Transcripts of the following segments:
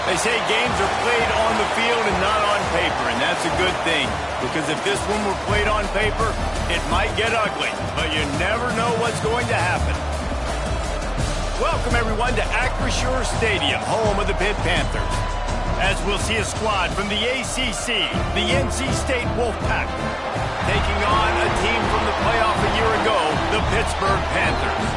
They say games are played on the field and not on paper, and that's a good thing. Because if this one were played on paper, it might get ugly. But you never know what's going to happen. Welcome, everyone, to Acrisure Stadium, home of the Pitt Panthers. As we'll see a squad from the ACC, the NC State Wolfpack, taking on a team from the playoff a year ago, the Pittsburgh Panthers.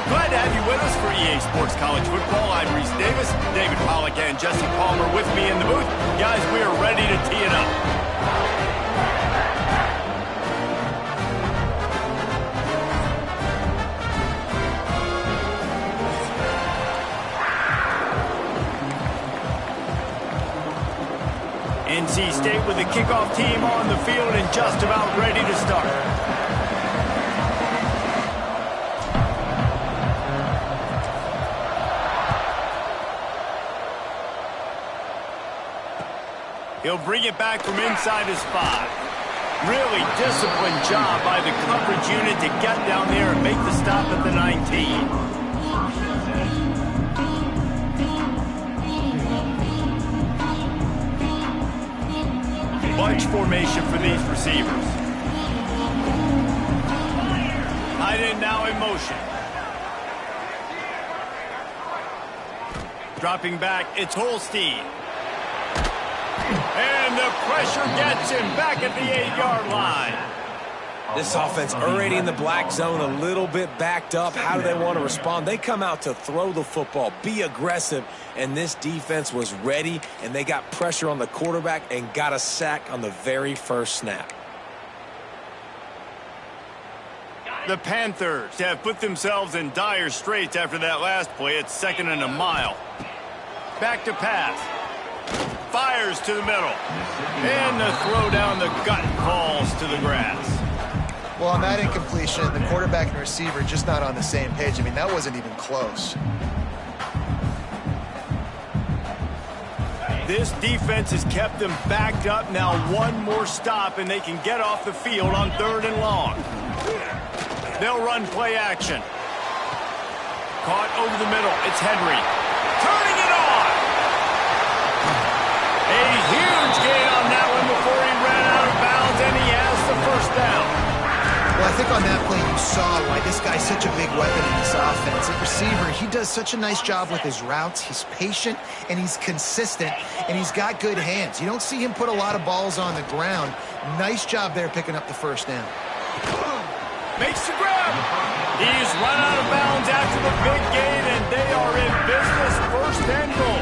Glad to have you with us for EA Sports College Football. I'm Reese Davis, David Pollack and Jesse Palmer with me in the booth. Guys, we are ready to tee it up. NC State with the kickoff team on the field and just about ready to start. He'll bring it back from inside his 5. Really disciplined job by the coverage unit to get down there and make the stop at the 19. Bunch formation for these receivers. Tight end now in motion. Dropping back, it's Holstein. And the pressure gets him back at the 8-yard line. This offense already in the black zone, a little bit backed up. How do they want to respond? They come out to throw the football, be aggressive, and this defense was ready, and they got pressure on the quarterback and got a sack on the very first snap. The Panthers have put themselves in dire straits after that last play. It's 2nd and a mile. Back to pass. Fires to the middle. And the throw down the gut falls to the grass. Well, on that incompletion, the quarterback and receiver just not on the same page. I mean, that wasn't even close. This defense has kept them backed up. Now one more stop, and they can get off the field on 3rd and long. They'll run play action. Caught over the middle. It's Henry. Turning it on. A huge gain on that one before he ran out of bounds, and he has the first down. Well, I think on that play you saw why this guy's such a big weapon in this offense. At receiver, he does such a nice job with his routes. He's patient, and he's consistent, and he's got good hands. You don't see him put a lot of balls on the ground. Nice job there picking up the first down. Makes the grab. He's run out of bounds after the big gain, and they are in business. 1st and goal.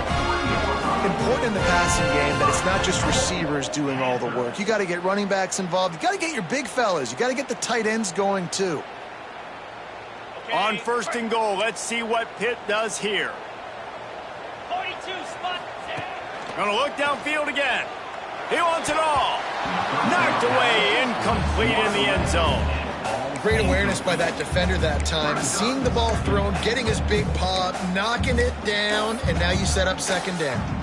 Important in the passing game that it's not just receivers doing all the work. You got to get running backs involved. You got to get your big fellas. You got to get the tight ends going too. Okay. On 1st and goal, let's see what Pitt does here. 42 spot. Gonna look downfield again. He wants it all. Knocked away, incomplete in the end zone. Great awareness by that defender that time. Seeing the ball thrown, getting his big paw, knocking it down, and now you set up 2nd down.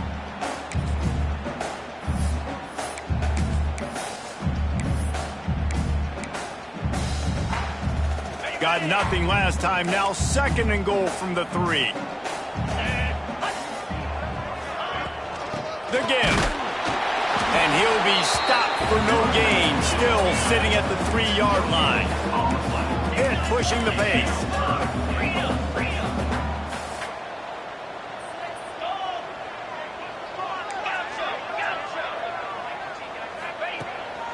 Got nothing last time. Now 2nd and goal from the 3. The give. And he'll be stopped for no gain. Still sitting at the 3-yard line. Pitt pushing the pace.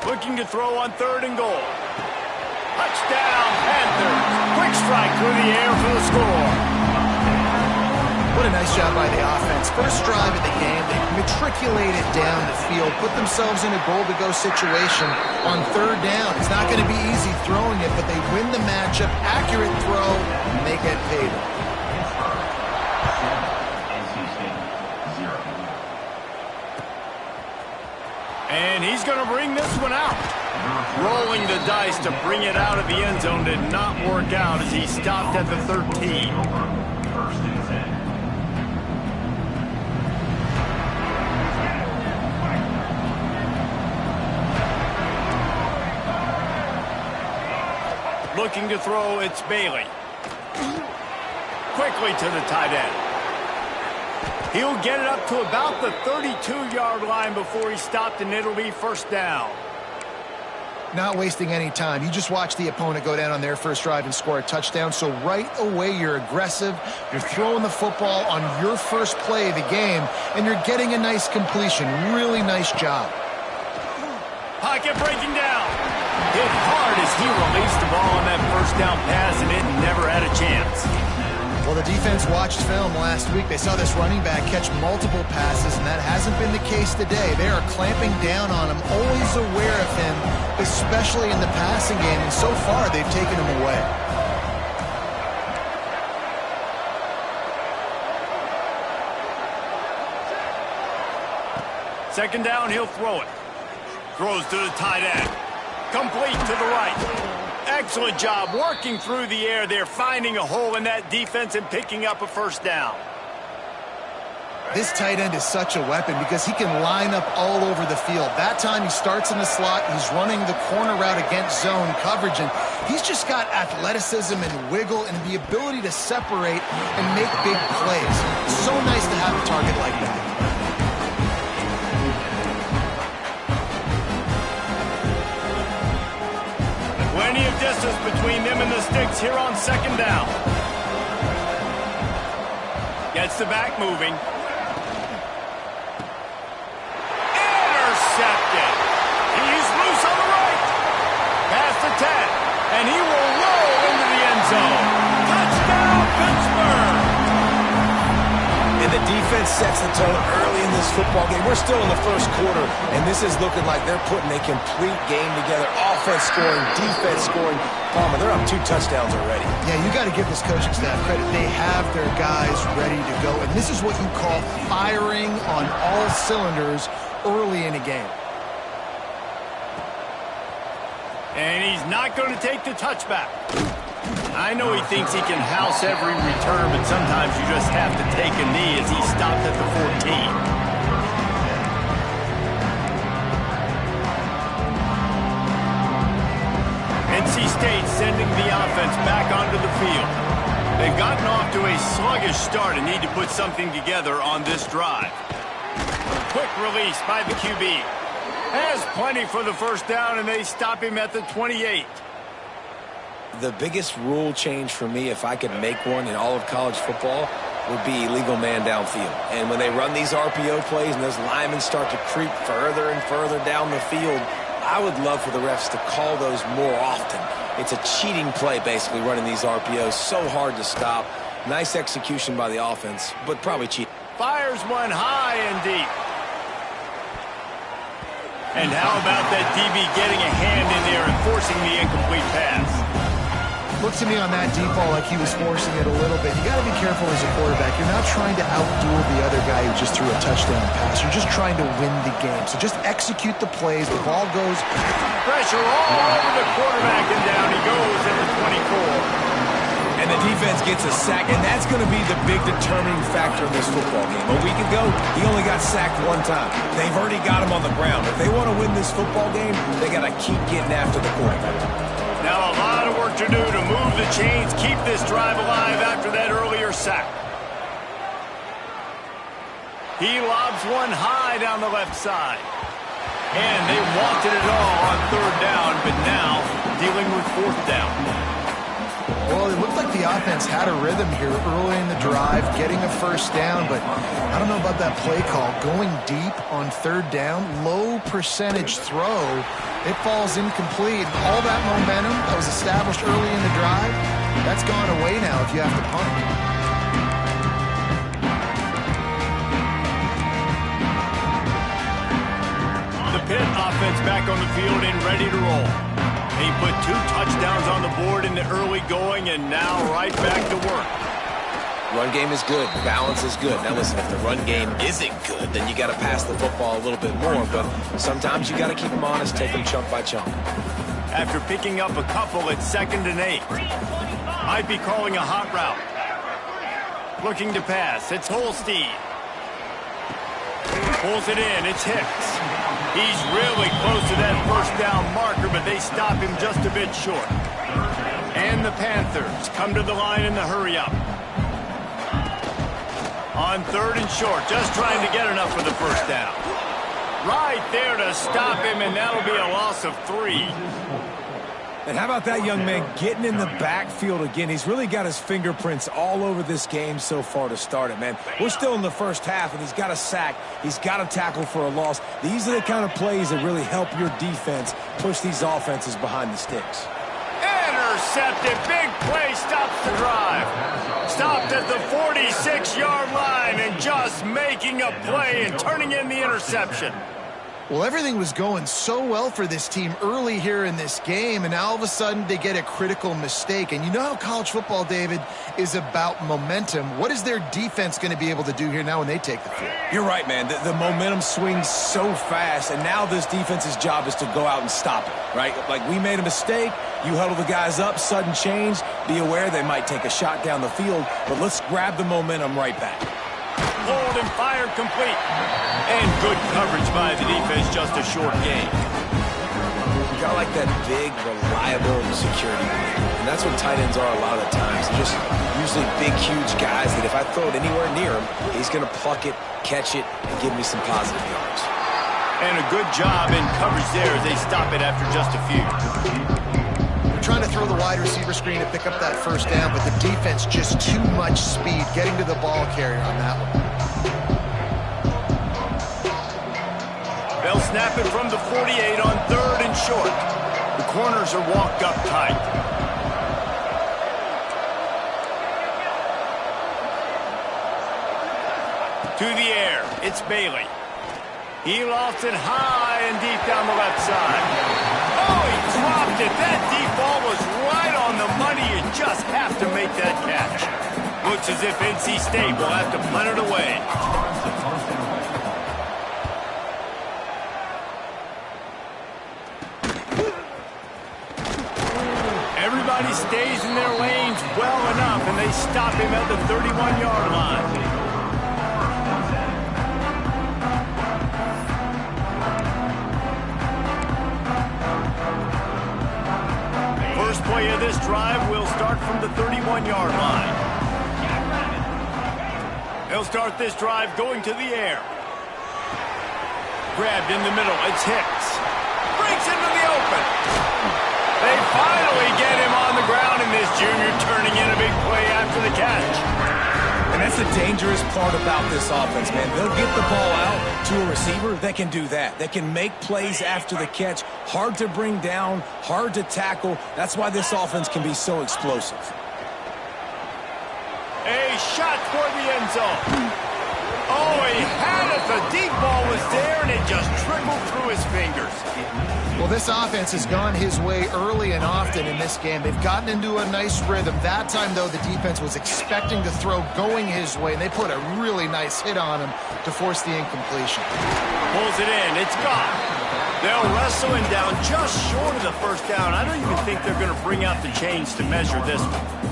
Looking to throw on 3rd and goal. Touchdown, Panthers. Quick strike through the air for the score. What a nice job by the offense. First drive of the game, they matriculated down the field, put themselves in a goal-to-go situation on 3rd down. It's not going to be easy throwing it, but they win the matchup. Accurate throw, and they get paid. And he's going to bring this one out. Rolling the dice to bring it out of the end zone did not work out as he stopped at the 13. Looking to throw, it's Bailey. Quickly to the tight end. He'll get it up to about the 32-yard line before he's stopped, and it'll be first down. Not wasting any time. You just watch the opponent go down on their first drive and score a touchdown. So right away, you're aggressive. You're throwing the football on your first play of the game, and you're getting a nice completion. Really nice job. Pocket breaking down. Hit hard as he released the ball on that first down pass, and it never had a chance. Well, the defense watched film last week. They saw this running back catch multiple passes, and that hasn't been the case today. They are clamping down on him, always aware of him, especially in the passing game, and so far they've taken him away. Second down, he'll throw it. Throws to the tight end. Complete to the right. Excellent job working through the air there, finding a hole in that defense and picking up a first down. This tight end is such a weapon because he can line up all over the field. That time he starts in the slot, he's running the corner route against zone coverage, and he's just got athleticism and wiggle and the ability to separate and make big plays. So nice to have a target like that. Plenty of distance between them and the sticks here on second down. Gets the back moving. Intercepted. He's loose on the right. Past the 10. And he will roll into the end zone. Touchdown, Pittsburgh. And the defense sets the tone early in this football game. We're still in the first quarter, and this is looking like they're putting a complete game together. Offense scoring, defense scoring. Palmer, they're up 2 touchdowns already. Yeah, you got to give this coaching staff credit. They have their guys ready to go, and this is what you call firing on all cylinders early in a game. And he's not going to take the touchback. I know he thinks he can house every return, but sometimes you just have to take a knee as he stopped at the 14. NC State sending the offense back onto the field. They've gotten off to a sluggish start and need to put something together on this drive. Quick release by the QB. Has plenty for the first down, and they stop him at the 28. The biggest rule change for me, if I could make one in all of college football, would be illegal man downfield. And when they run these RPO plays and those linemen start to creep further and further down the field, I would love for the refs to call those more often. It's a cheating play, basically, running these RPOs. So hard to stop. Nice execution by the offense, but probably cheating. Fires one high and deep. And how about that DB getting a hand in there and forcing the incomplete pass? Looked to me on that deep ball like he was forcing it a little bit. You got to be careful as a quarterback. You're not trying to outduel the other guy who just threw a touchdown pass. You're just trying to win the game. So just execute the plays. The ball goes. Pressure all over the quarterback, and down he goes at the 24. And the defense gets a sack, and that's going to be the big determining factor in this football game. A week ago, he only got sacked 1 time. They've already got him on the ground. If they want to win this football game, they got to keep getting after the quarterback. Now a lot of work to do to move the chains, keep this drive alive after that earlier sack. He lobs one high down the left side. And they wanted it all on 3rd down, but now dealing with 4th down. Well, it looked like the offense had a rhythm here early in the drive, getting a first down, but I don't know about that play call. Going deep on 3rd down, low percentage throw, it falls incomplete. All that momentum that was established early in the drive, that's gone away now if you have to punt. The Pitt offense back on the field and ready to roll. He put 2 touchdowns on the board in the early going, and now right back to work. Run game is good. Balance is good. Now listen, if the run game isn't good, then you got to pass the football a little bit more. But sometimes you got to keep them honest, take them chunk by chunk. After picking up a couple at 2nd and 8. Might be calling a hot route. Looking to pass. It's Holstein. Pulls it in. It's Hicks. He's really close to that first down marker, but they stop him just a bit short. And the Panthers come to the line in the hurry-up. On 3rd and short, just trying to get enough for the first down. Right there to stop him, and that'll be a loss of 3. And how about that young man getting in the backfield again? He's really got his fingerprints all over this game so far to start it, man. We're still in the first half, and he's got a sack. He's got a tackle for a loss. These are the kind of plays that really help your defense push these offenses behind the sticks. Intercepted. Big play stops the drive. Stopped at the 46-yard line and just making a play and turning in the interception. Well, everything was going so well for this team early here in this game, and now all of a sudden they get a critical mistake. And you know how college football, David, is about momentum. What is their defense going to be able to do here now when they take the field? You're right, man. The momentum swings so fast, and now this defense's job is to go out and stop it, right? Like, we made a mistake. You huddle the guys up, sudden change. Be aware they might take a shot down the field, but let's grab the momentum right back. Hold and fired complete. And good coverage by the defense, just a short game. You got like that big, reliable security blanket. And that's what tight ends are a lot of the times. They're just usually big, huge guys that if I throw it anywhere near him, he's going to pluck it, catch it, and give me some positive yards. And a good job in coverage there as they stop it after just a few. Trying to throw the wide receiver screen to pick up that first down, but the defense just too much speed getting to the ball carrier on that one. They'll snap it from the 48 on 3rd and short. The corners are walked up tight. To the air, it's Bailey. He lofts it high and deep down the left side. Oh, he dropped it. That deep ball was right on the money. You just have to make that catch. Looks as if NC State will have to punt it away. Everybody stays in their lanes well enough, and they stop him at the 31-yard line. First play of this drive will start from the 31-yard line. They'll start this drive going to the air. Grabbed in the middle. It's Hicks. Breaks into the open. They finally get him on the ground, and this junior turning in a big play after the catch. And that's the dangerous part about this offense, man. They'll get the ball out to a receiver that can do that. That can make plays after the catch. Hard to bring down, hard to tackle. That's why this offense can be so explosive. A shot toward the end zone. Oh, he had it. The deep ball was there, and it just trickled through his fingers. Well, this offense has gone his way early and often in this game. They've gotten into a nice rhythm. That time, though, the defense was expecting to throw going his way, and they put a really nice hit on him to force the incompletion. Pulls it in. It's gone. They'll wrestle him down just short of the first down. I don't even think they're going to bring out the chains to measure this one.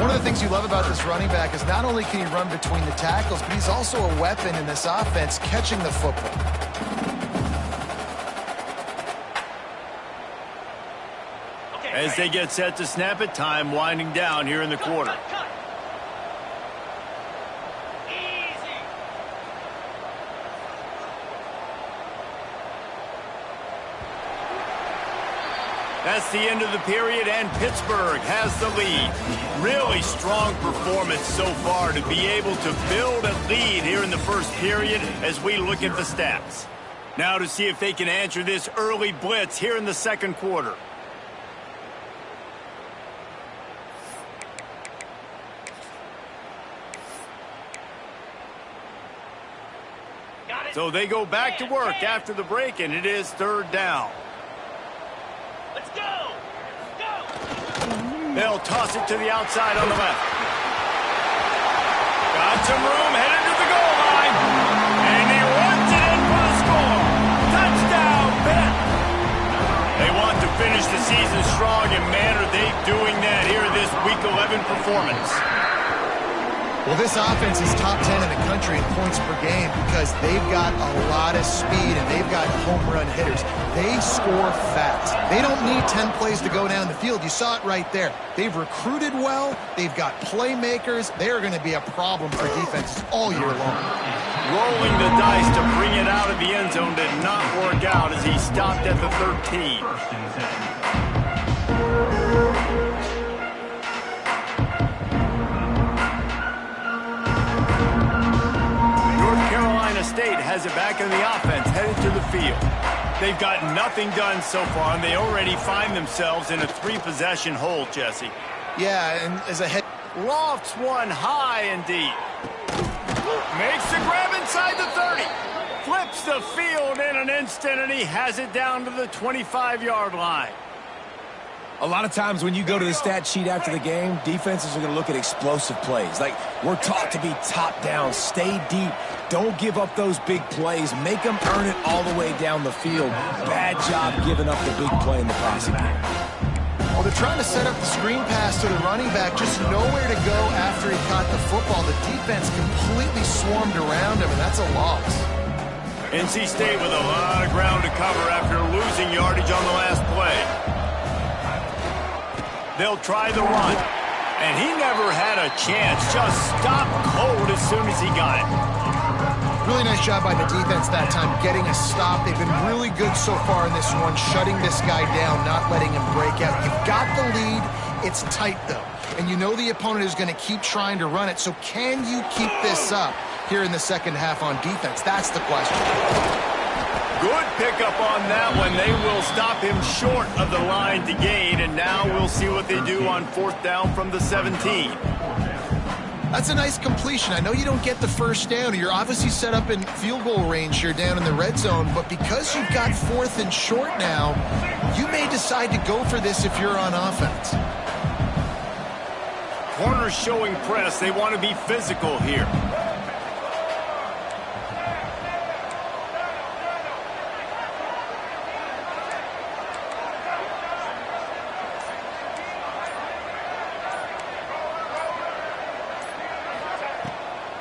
One of the things you love about this running back is not only can he run between the tackles, but he's also a weapon in this offense catching the football. As they get set to snap it, time winding down here in the quarter. That's the end of the period, and Pittsburgh has the lead. Really strong performance so far to be able to build a lead here in the first period as we look at the stats. Now to see if they can answer this early blitz here in the second quarter. So they go back to work after the break, and it is 3rd down. Let's go! Go! They'll toss it to the outside on the left. Got some room, headed to the goal line. And he runs it in for the score. Touchdown, Pitt! They want to finish the season strong, and man, are they doing that here in this Week 11 performance. Well, this offense is top 10 in the country in points per game because they've got a lot of speed and they've got home run hitters. They score fast. They don't need 10 plays to go down the field. You saw it right there. They've recruited well. They've got playmakers. They are going to be a problem for defenses all year long. Rolling the dice to bring it out of the end zone did not work out as he stopped at the 13. State has it back in the offense, headed to the field. They've got nothing done so far, and they already find themselves in a 3-possession hole, Jesse. Yeah, and as a head... Lofts one high and deep. Makes the grab inside the 30. Flips the field in an instant, and he has it down to the 25-yard line. A lot of times when you go to the stat sheet after the game, defenses are going to look at explosive plays. Like, we're taught to be top down, stay deep, don't give up those big plays, make them earn it all the way down the field. Bad job giving up the big play in the passing game. Well, they're trying to set up the screen pass to the running back, just nowhere to go after he caught the football. The defense completely swarmed around him, and that's a loss. NC State with a lot of ground to cover after losing yardage on the last play. They'll try the run. And he never had a chance. Just stopped cold as soon as he got it. Really nice job by the defense that time, getting a stop. They've been really good so far in this one, shutting this guy down, not letting him break out. You've got the lead. It's tight, though. And you know the opponent is going to keep trying to run it. So can you keep this up here in the second half on defense? That's the question. Good pickup on that one. They will stop him short of the line to gain, and now we'll see what they do on 4th down from the 17. That's a nice completion. I know you don't get the first down. You're obviously set up in field goal range here down in the red zone, but because you've got 4th and short now, you may decide to go for this if you're on offense. Corners showing press. They want to be physical here.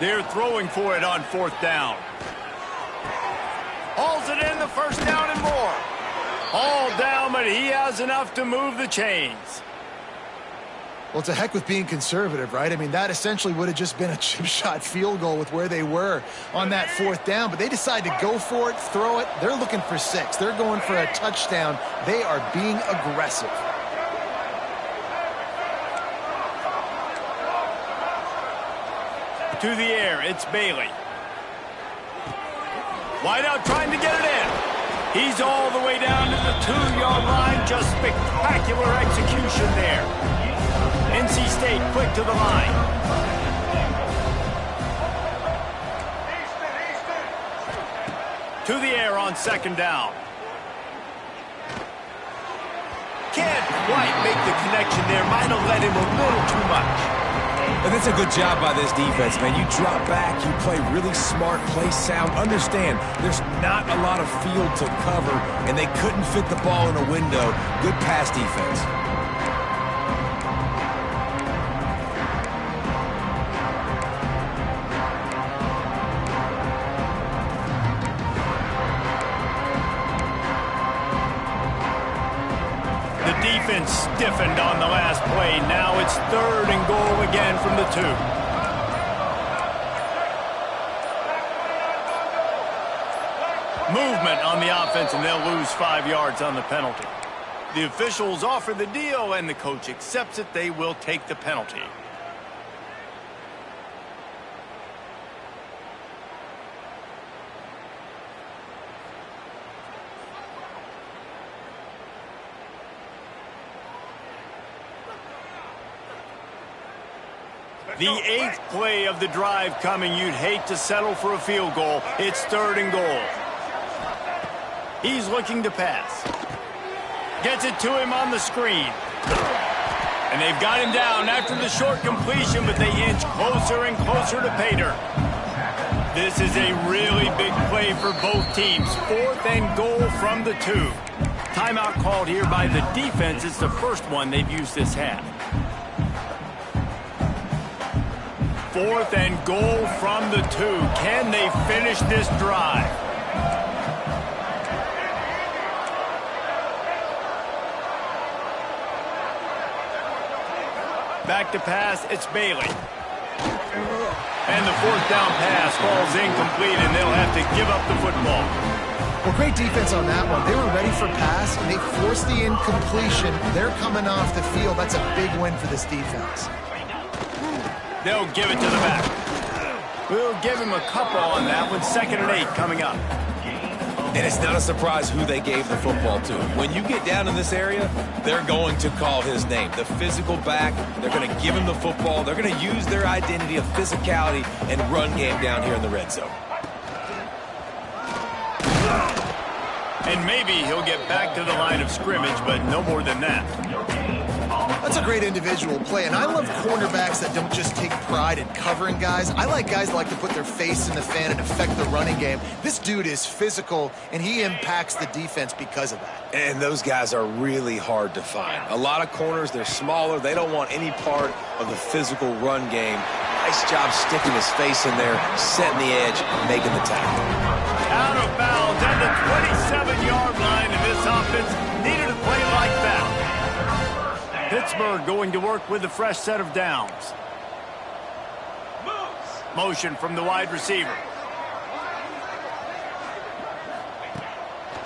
They're throwing for it on 4th down. Hauls it in, the first down and more. All down, but he has enough to move the chains. Well, to heck with being conservative, right? I mean, that essentially would have just been a chip shot field goal with where they were on that 4th down, but they decide to go for it, throw it. They're looking for 6. They're going for a touchdown. They are being aggressive. To the air, it's Bailey. Wide out trying to get it in. He's all the way down to the 2-yard line. Just spectacular execution there. NC State quick to the line. To the air on 2nd down. Can't quite make the connection there. Might have let him a little too much. And that's a good job by this defense, man. You drop back, you play really smart, play sound. Understand, there's not a lot of field to cover, and they couldn't fit the ball in a window. Good pass defense. Defense stiffened on the last play. Now it's 3rd and goal again from the 2. Movement on the offense, and they'll lose 5 yards on the penalty. The officials offer the deal, and the coach accepts it. They will take the penalty. The 8th play of the drive coming. You'd hate to settle for a field goal. It's 3rd and goal. He's looking to pass. Gets it to him on the screen. And they've got him down after the short completion, but they inch closer and closer to pay dirt. This is a really big play for both teams. 4th and goal from the 2. Timeout called here by the defense. It's the first one they've used this half. 4th and goal from the 2. Can they finish this drive? Back to pass, it's Bailey. And the 4th down pass falls incomplete, and they'll have to give up the football. Well, great defense on that one. They were ready for pass, and they forced the incompletion. They're coming off the field. That's a big win for this defense. They'll give it to the back. We'll give him a couple on that one. 2nd and 8 coming up. And it's not a surprise who they gave the football to. When you get down in this area, they're going to call his name. The physical back, they're going to give him the football. They're going to use their identity of physicality and run game down here in the red zone. And maybe he'll get back to the line of scrimmage, but no more than that. That's a great individual play, and I love cornerbacks that don't just take pride in covering guys. I like guys that like to put their face in the fan and affect the running game. This dude is physical, and he impacts the defense because of that. And those guys are really hard to find. A lot of corners, they're smaller. They don't want any part of the physical run game. Nice job sticking his face in there, setting the edge, making the tackle. Out of bounds at the 27-yard line, and this offense needed a play like that. Pittsburgh going to work with a fresh set of downs. Motion from the wide receiver.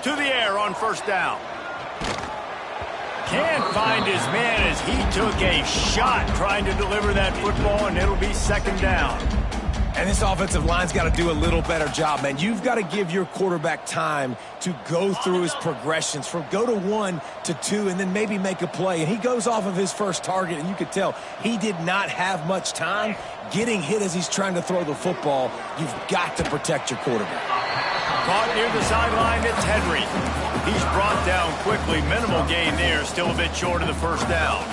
To the air on 1st down. Can't find his man as he took a shot trying to deliver that football, and it'll be 2nd down. And this offensive line's got to do a little better job, man. You've got to give your quarterback time to go through his progressions from go to 1 to 2 and then maybe make a play. And he goes off of his first target, and you could tell he did not have much time getting hit as he's trying to throw the football. You've got to protect your quarterback. Caught near the sideline, it's Henry. He's brought down quickly. Minimal gain there, still a bit short of the 1st down.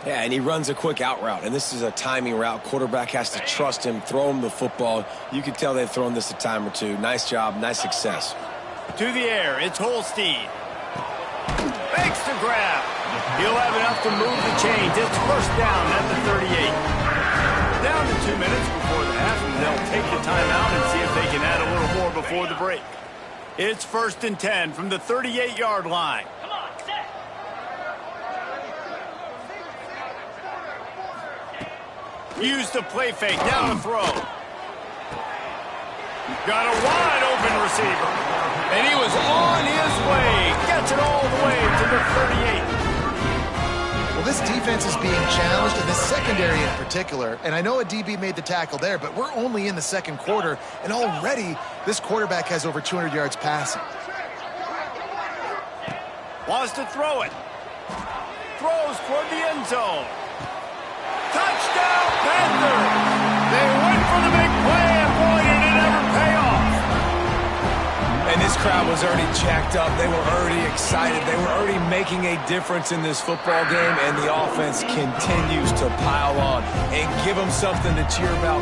Yeah, and he runs a quick out route, and this is a timing route. Quarterback has to trust him, throw him the football. You can tell they've thrown this a time or two. Nice job, nice success. To the air, it's Holstein. Makes the grab. He'll have enough to move the chains. It's 1st down at the 38. Down to 2 minutes before the half, and they'll take the timeout and see if they can add a little more before the break. It's 1st and 10 from the 38-yard line. Used the play fake, down the throw. Got a wide open receiver. And he was on his way. Gets it all the way to the 38. Well, this defense is being challenged, and this secondary in particular. And I know a DB made the tackle there, but we're only in the 2nd quarter, and already this quarterback has over 200 yards passing. Wants to throw it. Throws toward the end zone. Touchdown, Panthers! They went for the big play, and boy, did it ever pay off. And this crowd was already jacked up. They were already excited. They were already making a difference in this football game, and the offense continues to pile on and give them something to cheer about.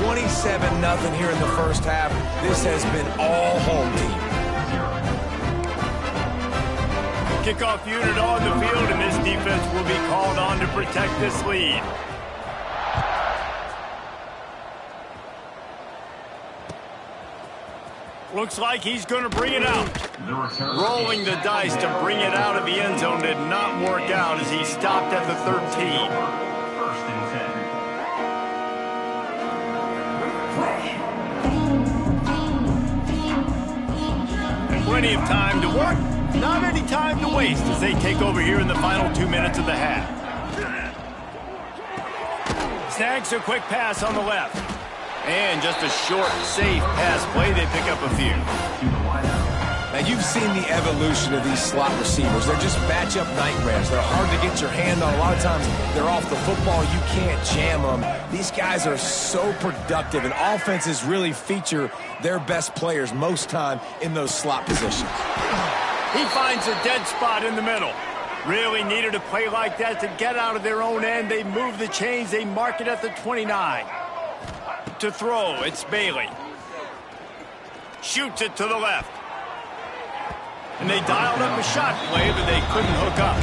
27-0 here in the 1st half. This has been all home team. Kickoff unit on the field, and this defense will be called on to protect this lead. Looks like he's going to bring it out. Rolling the dice to bring it out of the end zone did not work out as he stopped at the 13. Plenty of time to work, not any time to waste as they take over here in the final 2 minutes of the half. Snags a quick pass on the left. And just a short, safe pass play. They pick up a few. Now, you've seen the evolution of these slot receivers. They're just matchup nightmares. They're hard to get your hand on. A lot of times, they're off the football. You can't jam them. These guys are so productive, and offenses really feature their best players most time in those slot positions. He finds a dead spot in the middle. Really needed a play like that to get out of their own end. They move the chains. They mark it at the 29. To throw, it's Bailey. Shoots it to the left. And they dialed up a shot play, but they couldn't hook up.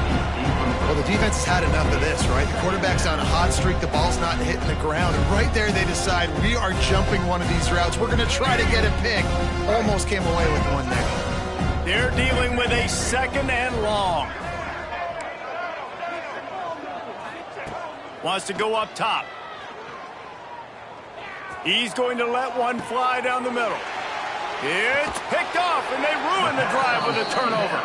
Well, the defense has had enough of this, right? The quarterback's on a hot streak. The ball's not hitting the ground. And right there, they decide, we are jumping one of these routes. We're going to try to get a pick. Almost came away with one there. They're dealing with a 2nd and long. Wants to go up top. He's going to let one fly down the middle. It's picked off, and they ruin the drive with a turnover.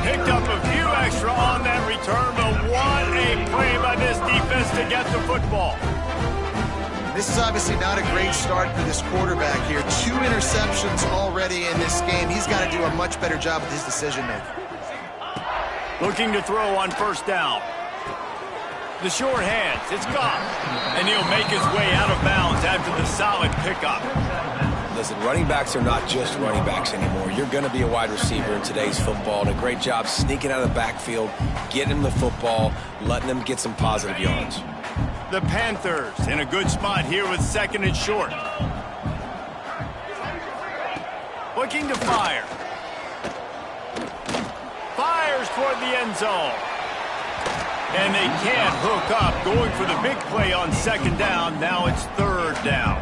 Picked up a few extra on that return, but what a play by this defense to get the football. This is obviously not a great start for this quarterback here. 2 interceptions already in this game. He's got to do a much better job with his decision-making. Looking to throw on 1st down. The short hands, it's gone. And he'll make his way out of bounds after the solid pickup. Listen, running backs are not just running backs anymore. You're going to be a wide receiver in today's football. And a great job sneaking out of the backfield, getting him the football, letting them get some positive yards. The Panthers in a good spot here with 2nd and short. Looking to fire. Fires toward the end zone. And they can't hook up. Going for the big play on 2nd down. Now it's 3rd down.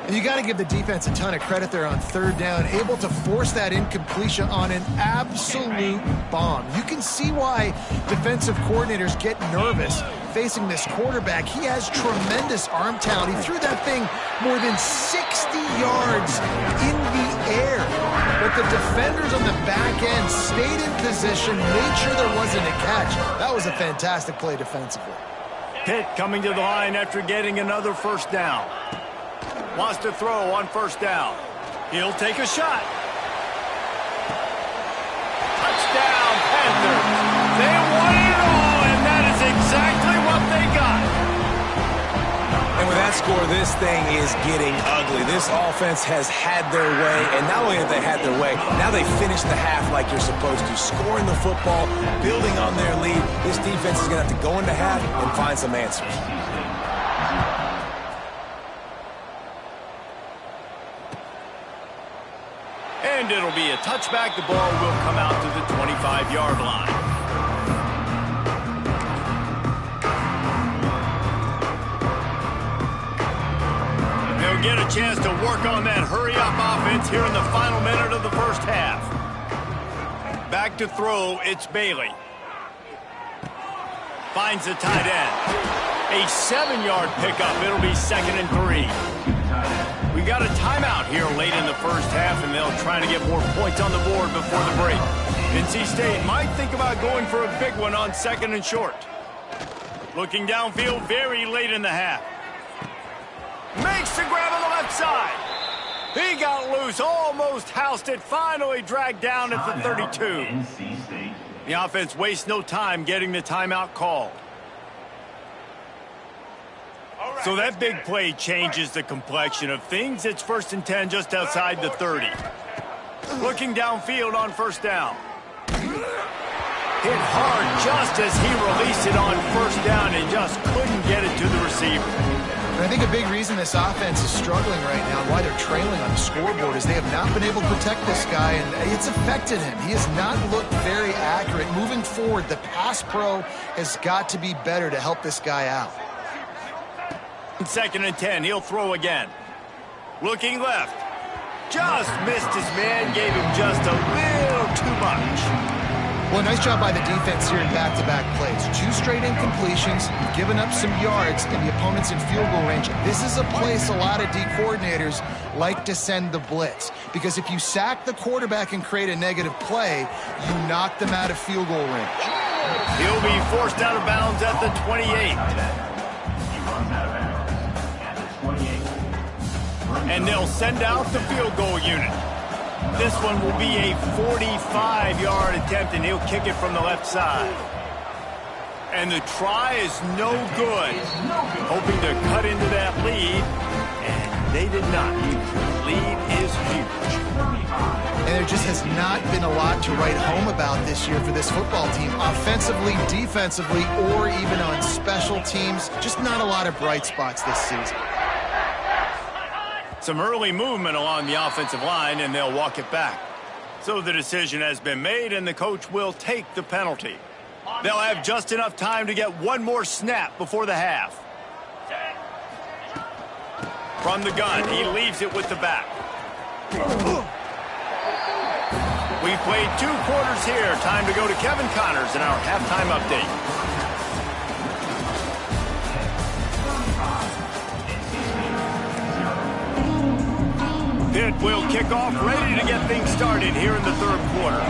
And you got to give the defense a ton of credit there on 3rd down. Able to force that incompletion on an absolute bomb. You can see why defensive coordinators get nervous facing this quarterback. He has tremendous arm talent. He threw that thing more than 60 yards in the air. But the defenders on the back end stayed in position, made sure there wasn't a catch. That was a fantastic play defensively. Pitt coming to the line after getting another 1st down. Wants to throw on 1st down. He'll take a shot. Touchdown, Panthers. They won it all, and that is exactly what they got. And with that score, this thing is getting ugly. This offense has had their way, and not only have they had their way, now they finish the half like you're supposed to, scoring the football, building on their lead. This defense is going to have to go into half and find some answers. And it'll be a touchback. The ball will come out to the 25-yard line. They'll get a chance to work on that hurry-up offense here in the final minute of the 1st half. Back to throw, it's Bailey. Finds the tight end. A 7-yard pickup. It'll be 2nd and 3. We got a timeout here late in the 1st half, and they'll try to get more points on the board before the break. NC State might think about going for a big one on 2nd and short. Looking downfield very late in the half. Makes the grab on the left side. He got loose, almost housed it, finally dragged down at the 32. The offense wastes no time getting the timeout called. So that big play changes the complexion of things. It's 1st and 10 just outside the 30. Looking downfield on 1st down. Hit hard just as he released it on 1st down and just couldn't get it to the receiver. And I think a big reason this offense is struggling right now, why they're trailing on the scoreboard, is they have not been able to protect this guy, and it's affected him. He has not looked very accurate. Moving forward, the pass pro has got to be better to help this guy out. 2nd and 10, he'll throw again. Looking left. Just missed his man, gave him just a little too much. Well, nice job by the defense here in back-to-back plays. 2 straight incompletions, giving up some yards, and the opponent's in field goal range. This is a place a lot of D coordinators like to send the blitz, because if you sack the quarterback and create a negative play, you knock them out of field goal range. He'll be forced out of bounds at the 28. And they'll send out the field goal unit. This one will be a 45-yard attempt, and he'll kick it from the left side. And the try is no good. Hoping to cut into that lead, and they did not. The lead is huge. And there just has not been a lot to write home about this year for this football team. Offensively, defensively, or even on special teams. Just not a lot of bright spots this season. Some early movement along the offensive line, and they'll walk it back. So the decision has been made, and the coach will take the penalty. They'll have just enough time to get one more snap before the half. From the gun, he leaves it with the back. We've played 2 quarters here. Time to go to Kevin Connors in our halftime update. Pitt will kick off, ready to get things started here in the 3rd quarter.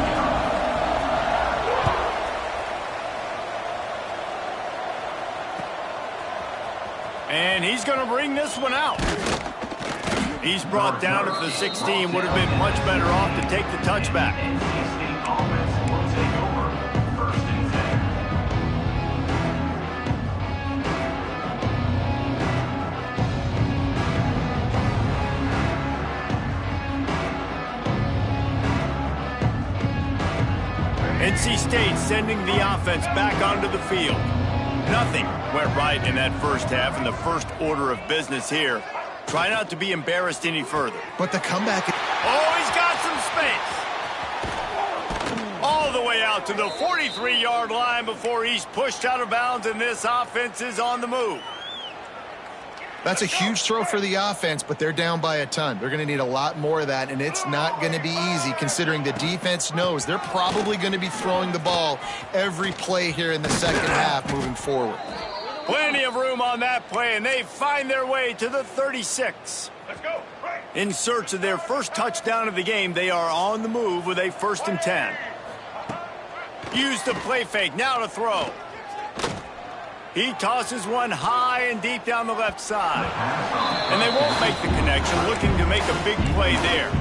And he's going to bring this one out. He's brought down at the 16. Would have been much better off to take the touchback. NC State sending the offense back onto the field. Nothing went right in that first half, and the first order of business here. Try not to be embarrassed any further. But the comeback... Oh, he's got some space. All the way out to the 43-yard line before he's pushed out of bounds, and this offense is on the move. That's a huge throw for the offense, but they're down by a ton. They're going to need a lot more of that, and it's not going to be easy considering the defense knows they're probably going to be throwing the ball every play here in the second half moving forward. Plenty of room on that play, and they find their way to the 36. Let's go. Right. In search of their first touchdown of the game, they are on the move with a 1st and 10. Use the play fake, now to throw. He tosses one high and deep down the left side. And they won't make the connection, looking to make a big play there.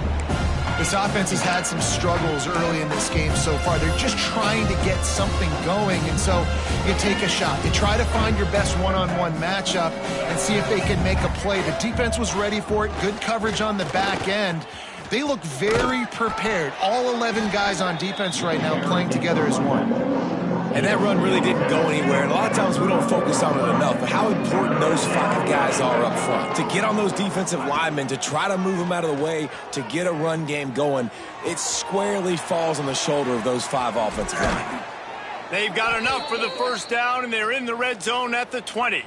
This offense has had some struggles early in this game so far. They're just trying to get something going, and so you take a shot. You try to find your best one-on-one matchup and see if they can make a play. The defense was ready for it. Good coverage on the back end. They look very prepared. All 11 guys on defense right now playing together as one. And that run really didn't go anywhere. And a lot of times we don't focus on it enough, but how important those 5 guys are up front. To get on those defensive linemen, to try to move them out of the way, to get a run game going, it squarely falls on the shoulder of those 5 offensive linemen. They've got enough for the first down, and they're in the red zone at the 20.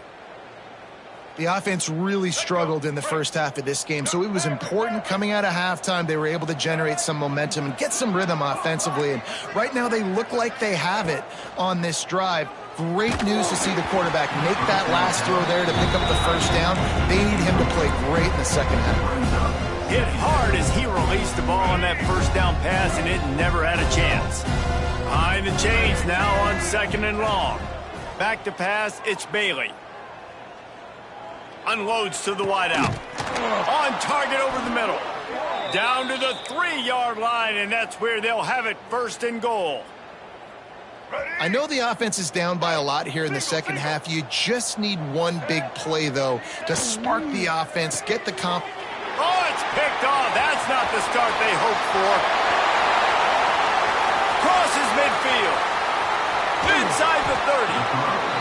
The offense really struggled in the first half of this game, so it was important coming out of halftime. They were able to generate some momentum and get some rhythm offensively, and right now they look like they have it on this drive. Great news to see the quarterback make that last throw there to pick up the first down. They need him to play great in the second half. Hit hard as he released the ball on that first down pass, and it never had a chance. Behind the chains now on 2nd and long. Back to pass, it's Bailey. Unloads to the wideout. On target over the middle. Down to the 3-yard line, and that's where they'll have it, 1st and goal. I know the offense is down by a lot here in the second half. You just need one big play, though, to spark the offense, get the comp. Oh, it's picked off. That's not the start they hoped for. Crosses midfield. Inside the 30.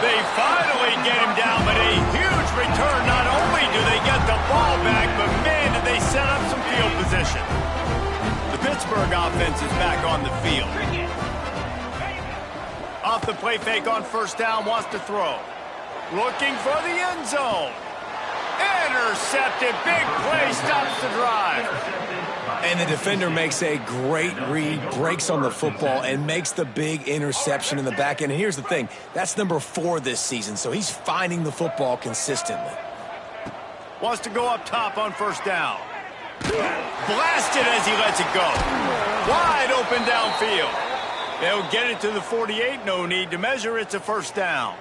They finally get him down, but a huge return. Not only do they get the ball back, but man, did they set up some field position. The Pittsburgh offense is back on the field. Off the play fake on first down, wants to throw. Looking for the end zone. Intercepted. Big play, stops the drive. And the defender makes a great read, breaks on the football, and makes the big interception in the back end. And here's the thing, that's number 4 this season, so he's finding the football consistently. Wants to go up top on first down. Blasted as he lets it go. Wide open downfield. They'll get it to the 48, no need to measure, it's a first down.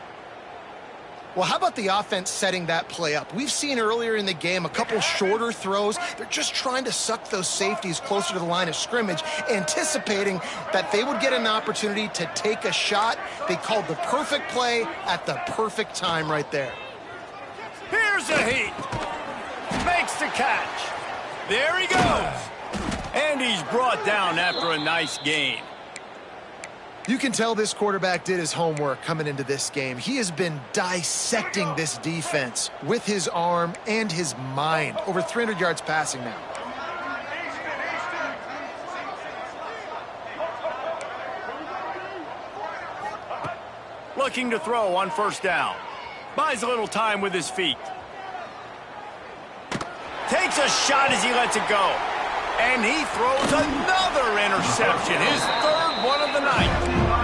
Well, how about the offense setting that play up? We've seen earlier in the game a couple shorter throws. They're just trying to suck those safeties closer to the line of scrimmage, anticipating that they would get an opportunity to take a shot. They called the perfect play at the perfect time right there. Here's a heat. Makes the catch. There he goes. And he's brought down after a nice gain. You can tell this quarterback did his homework coming into this game. He has been dissecting this defense with his arm and his mind. Over 300 yards passing now. Looking to throw on first down. Buys a little time with his feet. Takes a shot as he lets it go. And he throws another interception, his third one of the night.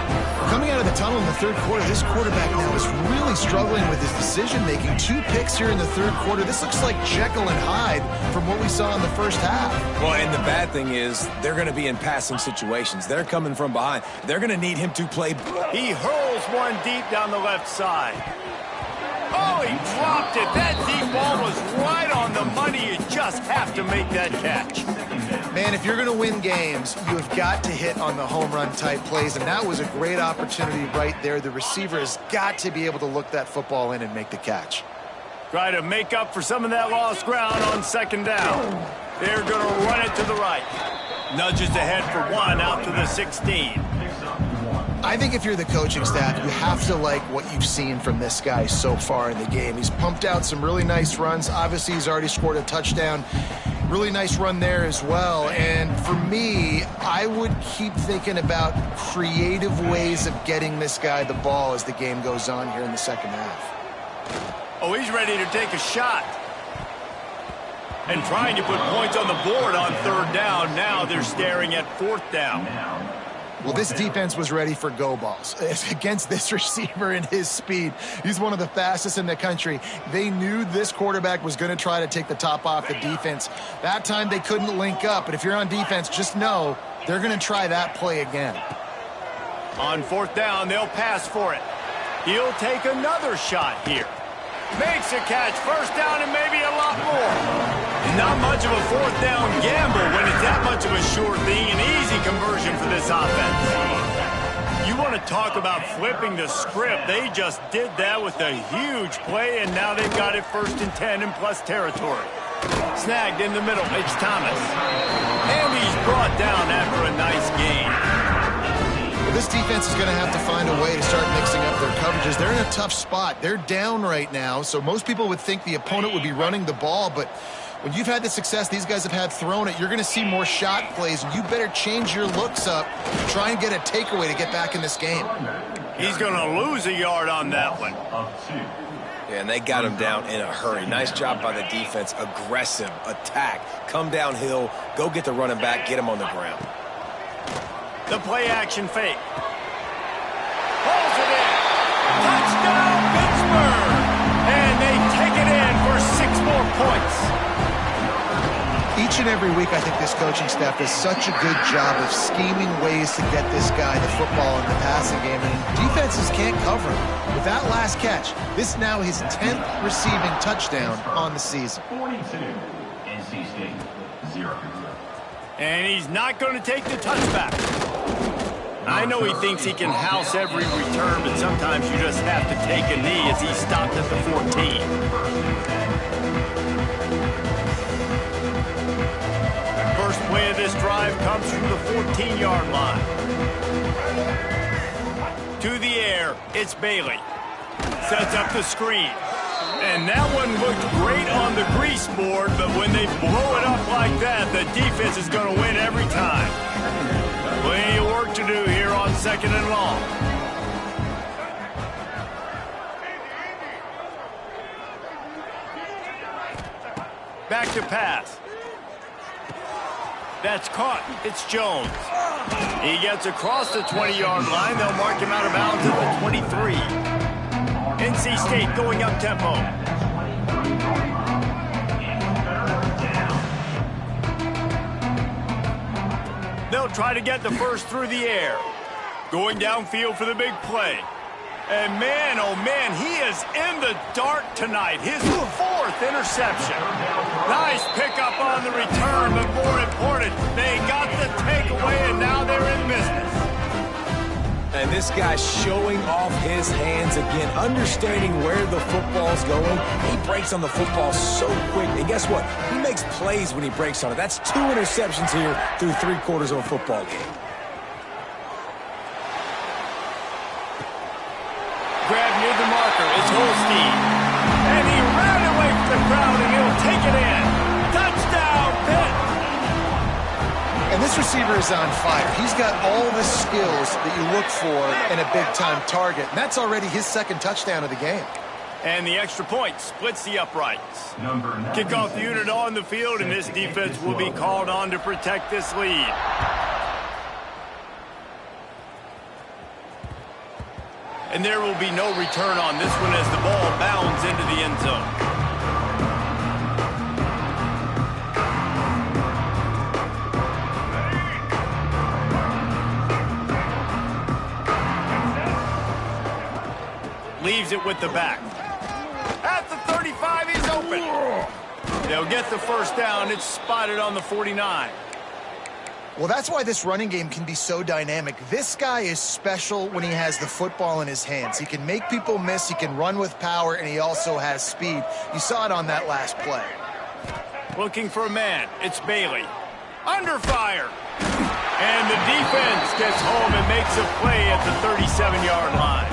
Coming out of the tunnel in the third quarter, this quarterback now is really struggling with his decision-making. 2 picks here in the third quarter. This looks like Jekyll and Hyde from what we saw in the first half. Well, and the bad thing is they're going to be in passing situations. They're coming from behind. They're going to need him to play. He hurls one deep down the left side. Oh, he dropped it. That deep ball was right on the money. You just have to make that catch. Man, if you're going to win games, you have got to hit on the home run type plays, and that was a great opportunity right there. The receiver has got to be able to look that football in and make the catch. Try to make up for some of that lost ground on second down. They're going to run it to the right. Nudges ahead for 1 out to the 16. I think if you're the coaching staff, you have to like what you've seen from this guy so far in the game. He's pumped out some really nice runs. Obviously, he's already scored a touchdown. Really nice run there as well. And for me, I would keep thinking about creative ways of getting this guy the ball as the game goes on here in the second half. Oh, he's ready to take a shot. And trying to put points on the board on third down. Now they're staring at fourth down. Well, this defense was ready for go balls against this receiver and his speed. He's one of the fastest in the country. They knew this quarterback was going to try to take the top off the defense. That time they couldn't link up, but if you're on defense, just know they're going to try that play again. On fourth down, they'll pass for it. He'll take another shot here. Makes a catch, first down, and maybe a lot more. Not much of a fourth down gamble when it's that much of a sure thing, an easy conversion for this offense. You want to talk about flipping the script. They just did that with a huge play, and now they've got it 1st and 10 in plus territory. Snagged in the middle, it's Thomas. And he's brought down after a nice gain. Well, this defense is going to have to find a way to start mixing up their coverages. They're in a tough spot. They're down right now, so most people would think the opponent would be running the ball, but when you've had the success these guys have had throwing it, you're going to see more shot plays, and you better change your looks up, try and get a takeaway to get back in this game. He's going to lose a yard on that one. Yeah, and they got him down in a hurry. Nice job by the defense. Aggressive attack. Come downhill, go get the running back, get him on the ground. The play-action fake. Pulls it in. Touchdown, Pittsburgh! And they take it in for 6 more points. Each and every week, I think this coaching staff does such a good job of scheming ways to get this guy the football in the passing game, and defenses can't cover him. With that last catch, this is now his 10th receiving touchdown on the season. 42, NC State, 0. And he's not going to take the touchback. I know he thinks he can house every return, but sometimes you just have to take a knee as he stopped at the 14. First play of this drive comes from the 14-yard line. To the air, it's Bailey. Sets up the screen. And that one looked great on the grease board, but when they blow it up like that, the defense is going to win every time. Plenty of work to do here on 2nd and long. Back to pass. That's caught. It's Jones. He gets across the 20-yard line. They'll mark him out of bounds at the 23. NC State going up tempo. They'll try to get the first through the air. Going downfield for the big play. And man, oh man, he is in the dark tonight. His 4th interception. Nice pickup on the return, but more important, they got the takeaway, and now they're in business. And this guy's showing off his hands again, understanding where the football's going. He breaks on the football so quick. And guess what? He makes plays when he breaks on it. That's 2 interceptions here through 3 quarters of a football game. Grab near the marker is Holstein. And he ran away from the crowd, and he'll take it in. Touchdown, Pitt! And this receiver is on fire. He's got all the skills that you look for in a big-time target. And that's already his second touchdown of the game. And the extra point splits the uprights. Kickoff unit on the field, and this defense will be called on to protect this lead. And there will be no return on this one as the ball bounds into the end zone. Leaves it with the back. At the 35, he's open. They'll get the first down. It's spotted on the 49. Well, that's why this running game can be so dynamic. This guy is special when he has the football in his hands. He can make people miss, he can run with power, and he also has speed. You saw it on that last play. Looking for a man. It's Bailey. Under fire. And the defense gets home and makes a play at the 37-yard line.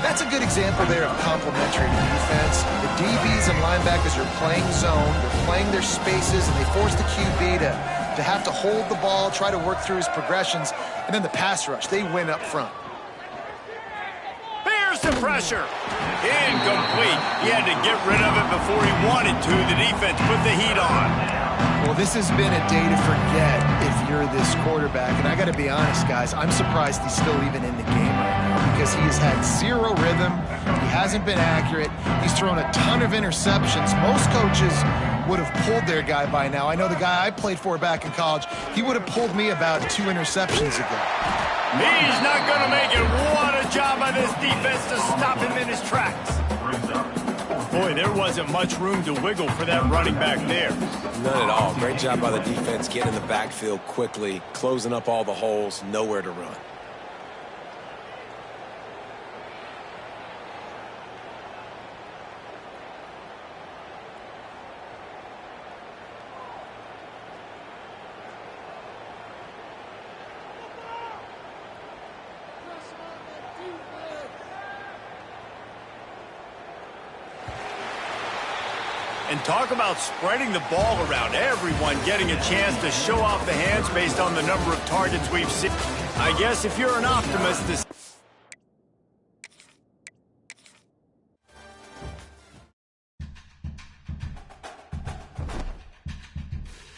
That's a good example there of complementary defense. The DBs and linebackers are playing zone, they're playing their spaces, and they force the QB to have to hold the ball, try to work through his progressions, and then the pass rush, they win up front. Here's the pressure. Incomplete. He had to get rid of it before he wanted to. The defense put the heat on. Well, this has been a day to forget if you're this quarterback. And I got to be honest, guys, I'm surprised he's still even in the game right now because he has had zero rhythm. He hasn't been accurate. He's thrown a ton of interceptions. Most coaches would have pulled their guy by now. I know the guy I played for back in college, he would have pulled me about 2 interceptions ago. He's not going to make it. What a job by this defense to stop him in his tracks. Boy, there wasn't much room to wiggle for that running back there. None at all. Great job by the defense getting in the backfield quickly, closing up all the holes, nowhere to run. And talk about spreading the ball around. Everyone getting a chance to show off the hands based on the number of targets we've seen. I guess if you're an optimist, this